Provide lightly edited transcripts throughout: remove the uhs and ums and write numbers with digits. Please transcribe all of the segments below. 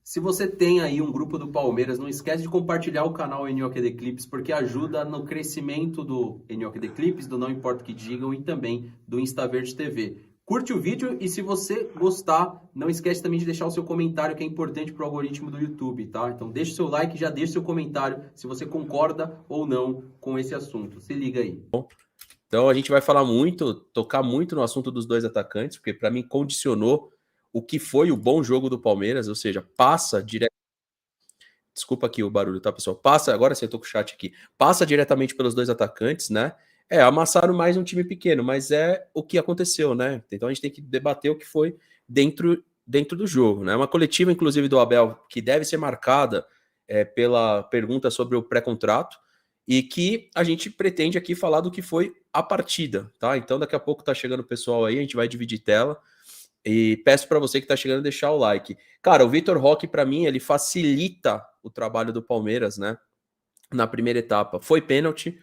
Se você tem aí um grupo do Palmeiras, não esquece de compartilhar o canal NOKD Clips, porque ajuda no crescimento do NOKD Clips, do Não Importa o que Digam e também do InstaVerde TV. Curte o vídeo e se você gostar, não esquece também de deixar o seu comentário, que é importante para o algoritmo do YouTube, tá? Então deixa o seu like e já deixa o seu comentário se você concorda ou não com esse assunto. Se liga aí. Então a gente vai falar muito, tocar muito no assunto dos dois atacantes, porque para mim condicionou o que foi o bom jogo do Palmeiras, ou seja, passa direto. Desculpa aqui o barulho, tá, pessoal? Passa, agora sim, eu tô com o chat aqui. Passa diretamente pelos dois atacantes, né? Amassaram mais um time pequeno, mas é o que aconteceu, né? Então a gente tem que debater o que foi dentro do jogo, né? Uma coletiva, inclusive, do Abel, que deve ser marcada pela pergunta sobre o pré-contrato, e que a gente pretende aqui falar do que foi a partida, tá? Então daqui a pouco tá chegando o pessoal aí, a gente vai dividir tela. E peço para você que está chegando deixar o like. Cara, o Vitor Roque, para mim, ele facilita o trabalho do Palmeiras, né? Na primeira etapa. Foi pênalti,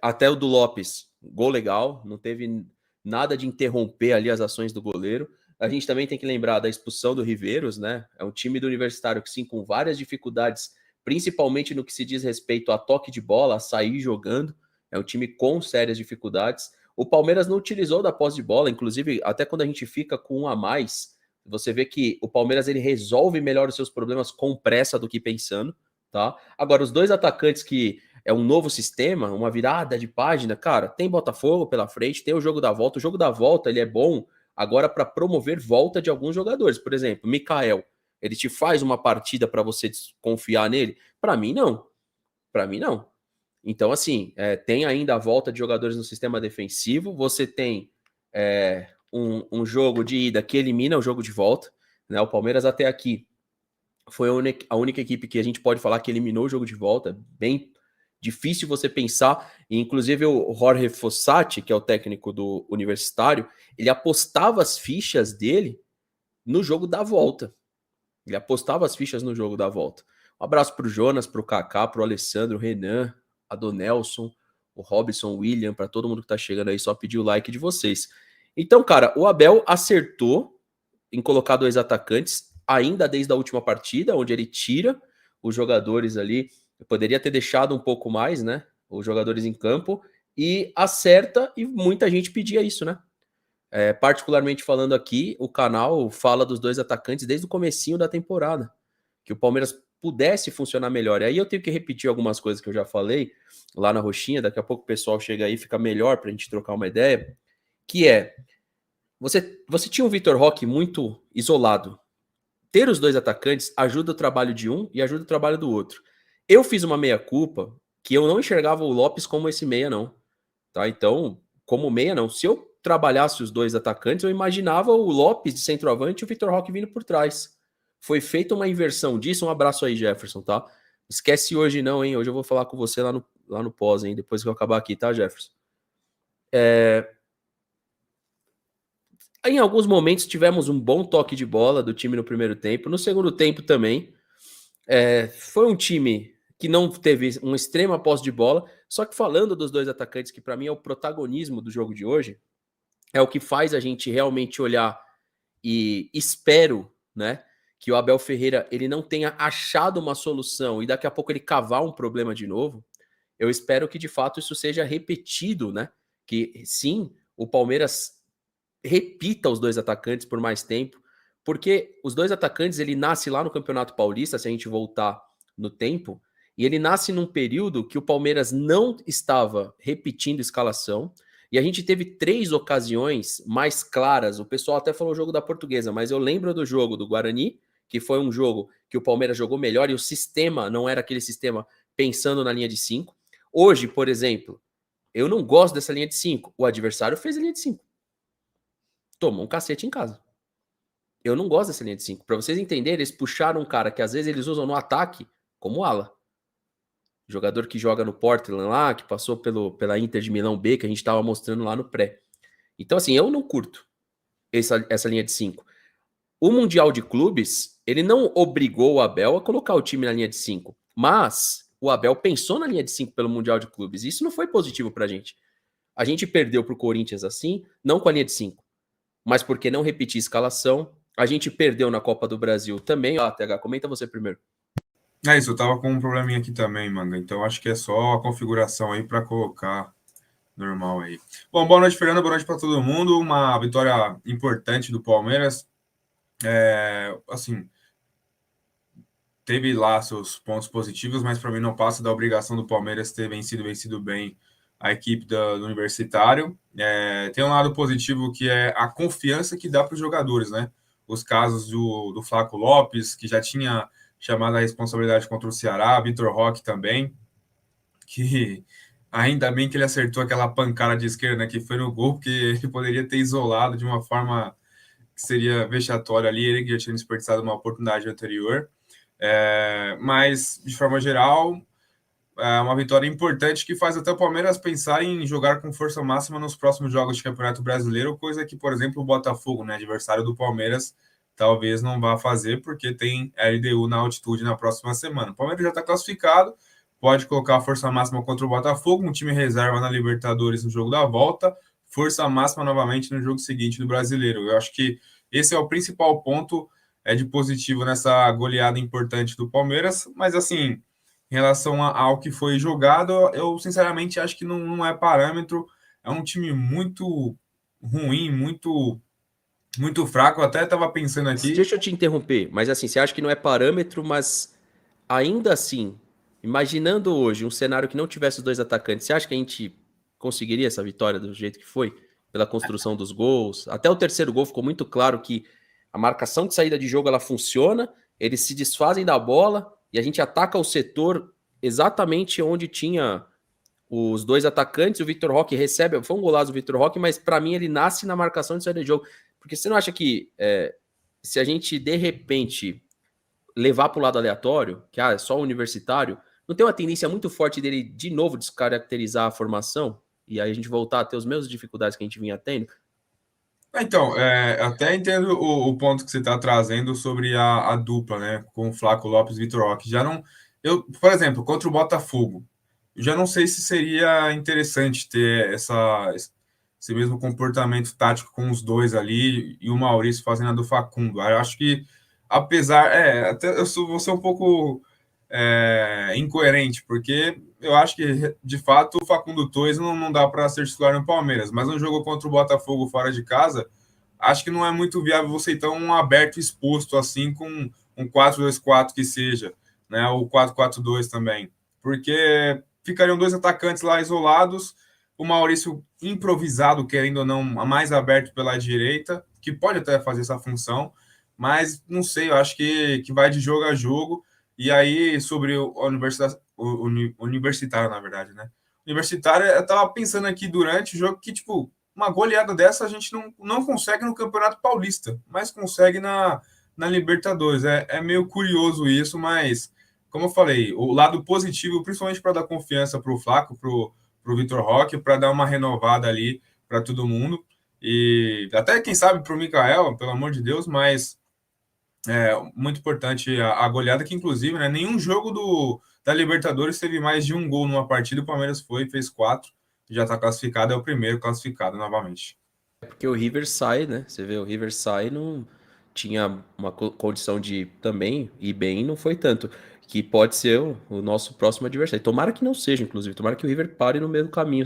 até o do Lopes, gol legal, não teve nada de interromper ali as ações do goleiro. A gente também tem que lembrar da expulsão do Riveiros, né? É um time do Universitário que sim, com várias dificuldades, principalmente no que se diz respeito a toque de bola, a sair jogando. É um time com sérias dificuldades. O Palmeiras não utilizou da posse de bola, inclusive, até quando a gente fica com um a mais, você vê que o Palmeiras ele resolve melhor os seus problemas com pressa do que pensando, tá? Agora, os dois atacantes que é um novo sistema, uma virada de página, cara, tem Botafogo pela frente, tem o jogo da volta. O jogo da volta ele é bom agora para promover volta de alguns jogadores. Por exemplo, Mikael, ele te faz uma partida para você confiar nele? Para mim, não. Para mim, não. Então, assim, tem ainda a volta de jogadores no sistema defensivo. Você tem um jogo de ida que elimina o jogo de volta. Né? O Palmeiras até aqui foi a única equipe que a gente pode falar que eliminou o jogo de volta. Bem difícil você pensar. E, inclusive, o Jorge Fossati, que é o técnico do Universitário, ele apostava as fichas dele no jogo da volta. Ele apostava as fichas no jogo da volta. Um abraço para o Jonas, para o Kaká, para o Alessandro, o Renan, a Donelson, o Robson, o William, para todo mundo que está chegando aí, só pedir o like de vocês. Então, cara, o Abel acertou em colocar dois atacantes, ainda desde a última partida, onde ele tira os jogadores ali. Eu poderia ter deixado um pouco mais, né? Os jogadores em campo, e acerta, e muita gente pedia isso, né? Particularmente falando aqui, o canal fala dos dois atacantes desde o comecinho da temporada, que o Palmeiras pudesse funcionar melhor. E aí eu tenho que repetir algumas coisas que eu já falei lá na roxinha, daqui a pouco o pessoal chega aí, fica melhor para a gente trocar uma ideia, que você tinha um Vitor Roque muito isolado. Ter os dois atacantes ajuda o trabalho de um e ajuda o trabalho do outro. Eu fiz uma meia-culpa que eu não enxergava o Lopes como esse meia, não. Tá? Então, como meia, não. Se eu trabalhasse os dois atacantes, eu imaginava o Lopes de centroavante e o Vitor Roque vindo por trás. Foi feita uma inversão disso. Um abraço aí, Jefferson, tá? Esquece hoje não, hein? Hoje eu vou falar com você lá no pós, hein? Depois que eu acabar aqui, tá, Jefferson? Em alguns momentos tivemos um bom toque de bola do time no primeiro tempo. No segundo tempo também. Foi um time que não teve uma extrema posse de bola. Só que falando dos dois atacantes, que para mim é o protagonismo do jogo de hoje, é o que faz a gente realmente olhar e espero, né, que o Abel Ferreira ele não tenha achado uma solução e daqui a pouco ele cavar um problema de novo. Eu espero que de fato isso seja repetido, né? Que sim, o Palmeiras repita os dois atacantes por mais tempo, porque os dois atacantes ele nasce lá no Campeonato Paulista, se a gente voltar no tempo, e ele nasce num período que o Palmeiras não estava repetindo escalação, e a gente teve 3 ocasiões mais claras. O pessoal até falou o jogo da Portuguesa, mas eu lembro do jogo do Guarani, que foi um jogo que o Palmeiras jogou melhor e o sistema não era aquele sistema pensando na linha de 5. Hoje, por exemplo, eu não gosto dessa linha de 5. O adversário fez a linha de 5. Tomou um cacete em casa. Eu não gosto dessa linha de 5. Para vocês entenderem, eles puxaram um cara que às vezes eles usam no ataque como ala. Jogador que joga no Portland lá, que passou pela Inter de Milão B, que a gente estava mostrando lá no pré. Então, assim, eu não curto essa linha de 5. O Mundial de Clubes, ele não obrigou o Abel a colocar o time na linha de 5. Mas o Abel pensou na linha de 5 pelo Mundial de Clubes. E isso não foi positivo pra gente. A gente perdeu pro Corinthians assim, não com a linha de 5, mas porque não repetia escalação, A gente perdeu na Copa do Brasil também. Ó, TH, comenta você primeiro. É isso, eu tava com um probleminha aqui também, manga. Então acho que é só a configuração aí para colocar normal aí. Bom, boa noite, Fernando. Boa noite para todo mundo. Uma vitória importante do Palmeiras. Assim, teve lá seus pontos positivos, mas para mim não passa da obrigação do Palmeiras ter vencido bem a equipe do Universitário. Tem um lado positivo que é a confiança que dá para os jogadores, né? Os casos do Flaco Lopes, que já tinha chamado a responsabilidade contra o Ceará, Vitor Roque também, que ainda bem que ele acertou aquela pancada de esquerda, né, que foi no gol, porque ele poderia ter isolado de uma forma que seria vexatória ali, ele que já tinha desperdiçado uma oportunidade anterior. Mas, de forma geral, é uma vitória importante que faz até o Palmeiras pensar em jogar com força máxima nos próximos jogos de Campeonato Brasileiro, coisa que, por exemplo, o Botafogo, né, adversário do Palmeiras, talvez não vá fazer, porque tem LDU na altitude na próxima semana. O Palmeiras já está classificado, pode colocar a força máxima contra o Botafogo, um time reserva na Libertadores no jogo da volta, força máxima novamente no jogo seguinte do Brasileiro. Eu acho que esse é o principal ponto de positivo nessa goleada importante do Palmeiras, mas assim, em relação ao que foi jogado, eu sinceramente acho que não é parâmetro, é um time muito ruim, muito fraco. Eu até estava pensando aqui. Deixa eu te interromper, mas assim, você acha que não é parâmetro, mas ainda assim, imaginando hoje um cenário que não tivesse os dois atacantes, você acha que a gente conseguiria essa vitória do jeito que foi? Pela construção dos gols. Até o terceiro gol ficou muito claro que a marcação de saída de jogo ela funciona, eles se desfazem da bola e a gente ataca o setor exatamente onde tinha os dois atacantes. O Vitor Roque recebe, foi um golaço do Vitor Roque, mas para mim ele nasce na marcação de saída de jogo. Porque você não acha que se a gente de repente levar para o lado aleatório, que é só universitário, não tem uma tendência muito forte dele de novo descaracterizar a formação? E aí a gente voltar a ter as mesmas dificuldades que a gente vinha tendo? Então, até entendo o ponto que você está trazendo sobre a dupla, né? Com o Flaco Lopes e Vitor Roque. Já não. Por exemplo, contra o Botafogo, eu já não sei se seria interessante ter esse mesmo comportamento tático com os dois ali e o Maurício fazendo a do Facundo. Eu acho que, apesar. Até vou ser um pouco incoerente, porque eu acho que, de fato, o Facundo Torres não dá para ser titular no Palmeiras, mas um jogo contra o Botafogo fora de casa, acho que não é muito viável você ter um aberto exposto assim com um 4-2-4 que seja, né? Ou 4-4-2 também, porque ficariam dois atacantes lá isolados, o Maurício improvisado, querendo ou não, mais aberto pela direita, que pode até fazer essa função, mas não sei, eu acho que vai de jogo a jogo. E aí, sobre universitário, na verdade, né? Universitário, eu tava pensando aqui durante o jogo que, tipo, uma goleada dessa a gente não consegue no Campeonato Paulista, mas consegue na Libertadores. É meio curioso isso, mas, como eu falei, o lado positivo, principalmente para dar confiança para o Flaco, para o Vitor Roque, para dar uma renovada ali para todo mundo. E até, quem sabe, para o Mikael, pelo amor de Deus, mas muito importante a goleada, que inclusive, né, nenhum jogo da Libertadores teve mais de um gol numa partida, o Palmeiras fez 4, já está classificado, é o primeiro classificado novamente. Porque o River sai, né? Você vê, o River sai, não tinha uma condição de também ir bem, não foi tanto. Que pode ser o nosso próximo adversário. Tomara que não seja, inclusive. Tomara que o River pare no mesmo caminho.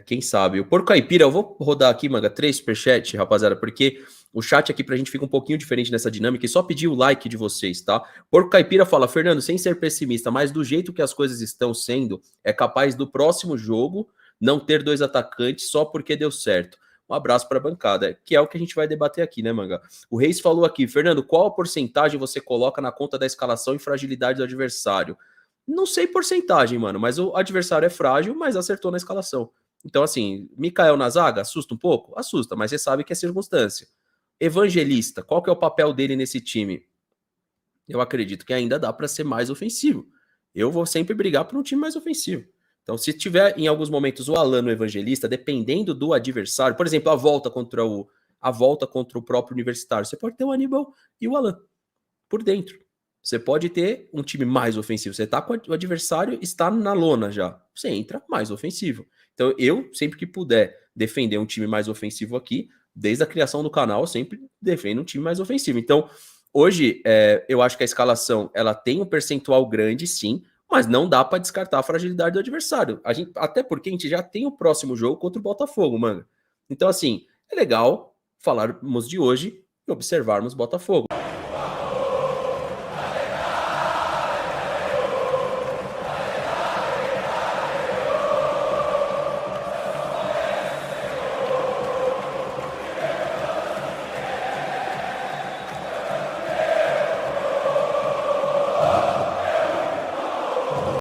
Quem sabe? O Porco Caipira, eu vou rodar aqui, manga, 3 superchat, rapaziada, porque o chat aqui pra gente fica um pouquinho diferente nessa dinâmica e só pedir o like de vocês, tá? Porco Caipira fala, Fernando, sem ser pessimista, mas do jeito que as coisas estão sendo, é capaz do próximo jogo não ter dois atacantes só porque deu certo. Um abraço para a bancada, que é o que a gente vai debater aqui, né, Manga? O Reis falou aqui, Fernando, qual a porcentagem você coloca na conta da escalação e fragilidade do adversário? Não sei porcentagem, mano, mas o adversário é frágil, mas acertou na escalação. Então, assim, Mikael na zaga, assusta um pouco? Assusta, mas você sabe que é circunstância. Evangelista, qual que é o papel dele nesse time? Eu acredito que ainda dá para ser mais ofensivo. Eu vou sempre brigar por um time mais ofensivo. Então, se tiver em alguns momentos o Alan no Evangelista, dependendo do adversário, por exemplo, a volta contra o próprio Universitário, você pode ter o Aníbal e o Alan por dentro. Você pode ter um time mais ofensivo. Você tá com o adversário, está na lona já. Você entra mais ofensivo. Então, eu, sempre que puder defender um time mais ofensivo aqui, desde a criação do canal, eu sempre defendo um time mais ofensivo. Então, hoje, eu acho que a escalação ela tem um percentual grande, sim, mas não dá para descartar a fragilidade do adversário. Até porque a gente já tem o próximo jogo contra o Botafogo, mano. Então, assim, é legal falarmos de hoje e observarmos Botafogo.